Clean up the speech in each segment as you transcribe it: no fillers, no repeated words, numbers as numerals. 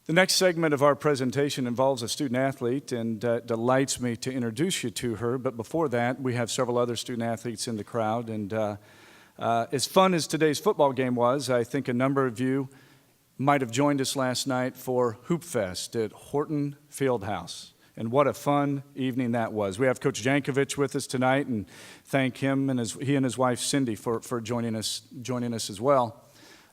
The next segment of our presentation involves a student athlete, and it delights me to introduce you to her. But before that, we have several other student athletes in the crowd. And as fun as today's football game was, I think a number of you might have joined us last night for Hoop Fest at Horton Fieldhouse. And what a fun evening that was. We have Coach Jankovic with us tonight, and thank him and he and his wife Cindy for joining us as well.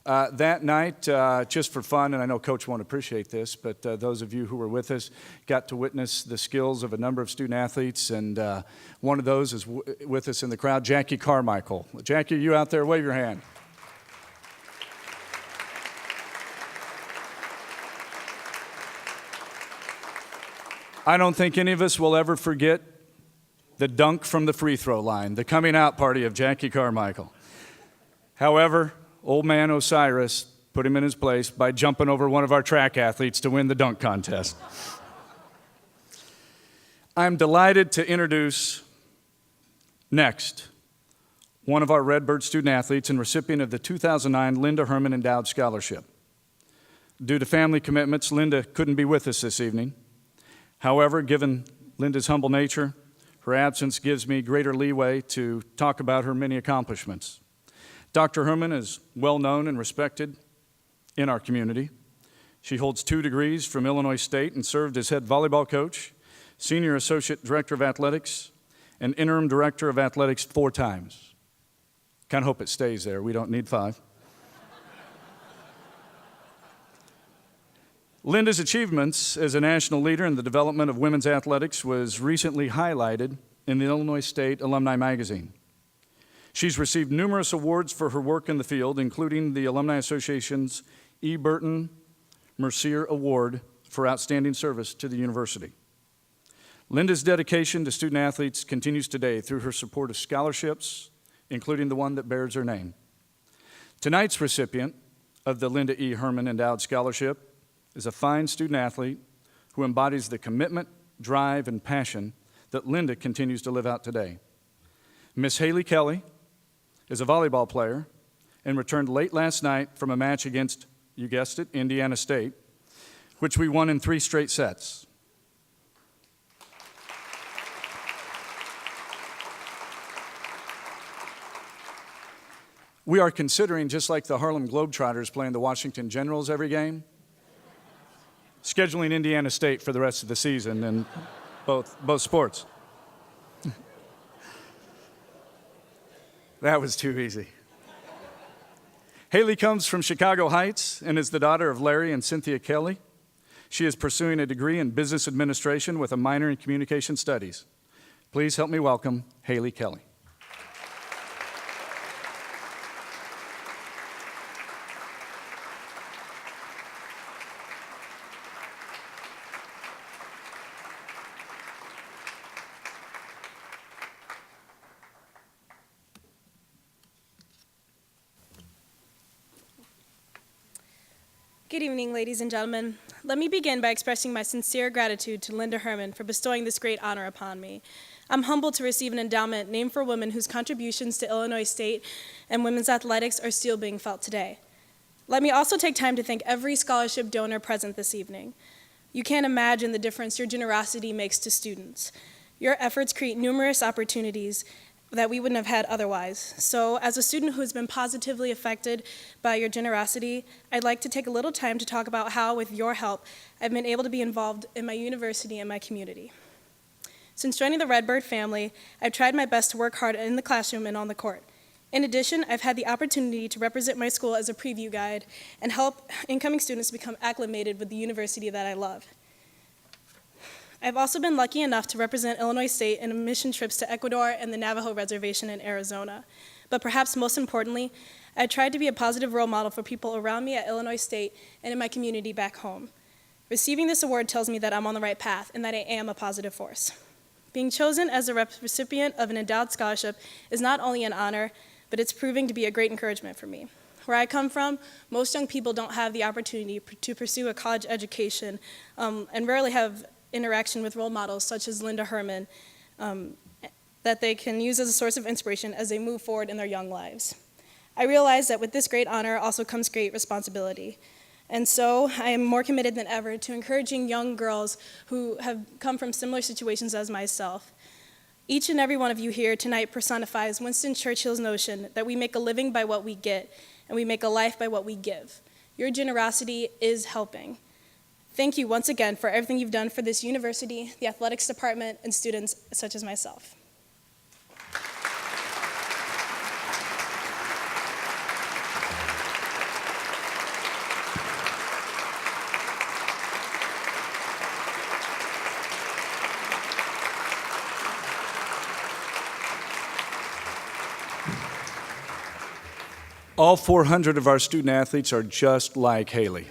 That night, just for fun, and I know Coach won't appreciate this, but those of you who were with us got to witness the skills of a number of student athletes, and one of those is with us in the crowd, Jackie Carmichael. Jackie, are you out there? Wave your hand. I don't think any of us will ever forget the dunk from the free throw line, the coming out party of Jackie Carmichael. However, old man Osiris put him in his place by jumping over one of our track athletes to win the dunk contest. I'm delighted to introduce next one of our Redbird student athletes and recipient of the 2009 Linda Herman Endowed Scholarship. Due to family commitments, Linda couldn't be with us this evening. However, given Linda's humble nature, her absence gives me greater leeway to talk about her many accomplishments. Dr. Herman is well known and respected in our community. She holds 2 degrees from Illinois State and served as head volleyball coach, senior associate director of athletics, and interim director of athletics 4 times. Kind of hope it stays there. We don't need 5. Linda's achievements as a national leader in the development of women's athletics was recently highlighted in the Illinois State Alumni Magazine. She's received numerous awards for her work in the field, including the Alumni Association's E. Burton Mercier Award for Outstanding Service to the university. Linda's dedication to student athletes continues today through her support of scholarships, including the one that bears her name. Tonight's recipient of the Linda E. Herman Endowed Scholarship is a fine student athlete who embodies the commitment, drive, and passion that Linda continues to live out today. Miss Hailey Kelley is a volleyball player and returned late last night from a match against, you guessed it, Indiana State, which we won in 3 straight sets. We are considering, just like the Harlem Globetrotters playing the Washington Generals every game, scheduling Indiana State for the rest of the season in both sports. That was too easy. Hailey comes from Chicago Heights and is the daughter of Larry and Cynthia Kelley. She is pursuing a degree in business administration with a minor in communication studies. Please help me welcome Hailey Kelley. Good evening, ladies and gentlemen. Let me begin by expressing my sincere gratitude to Linda Herman for bestowing this great honor upon me. I'm humbled to receive an endowment named for women whose contributions to Illinois State and women's athletics are still being felt today. Let me also take time to thank every scholarship donor present this evening. You can't imagine the difference your generosity makes to students. Your efforts create numerous opportunities that we wouldn't have had otherwise. So as a student who has been positively affected by your generosity, I'd like to take a little time to talk about how, with your help, I've been able to be involved in my university and my community. Since joining the Redbird family, I've tried my best to work hard in the classroom and on the court. In addition, I've had the opportunity to represent my school as a preview guide and help incoming students become acclimated with the university that I love. I've also been lucky enough to represent Illinois State in mission trips to Ecuador and the Navajo Reservation in Arizona. But perhaps most importantly, I tried to be a positive role model for people around me at Illinois State and in my community back home. Receiving this award tells me that I'm on the right path and that I am a positive force. Being chosen as a recipient of an endowed scholarship is not only an honor, but it's proving to be a great encouragement for me. Where I come from, most young people don't have the opportunity to pursue a college education and rarely have interaction with role models such as Linda Herman that they can use as a source of inspiration as they move forward in their young lives. I realize that with this great honor also comes great responsibility. And so I am more committed than ever to encouraging young girls who have come from similar situations as myself. Each and every one of you here tonight personifies Winston Churchill's notion that we make a living by what we get, and we make a life by what we give. Your generosity is helping. Thank you once again for everything you've done for this university, the athletics department, and students such as myself. All 400 of our student athletes are just like Hailey.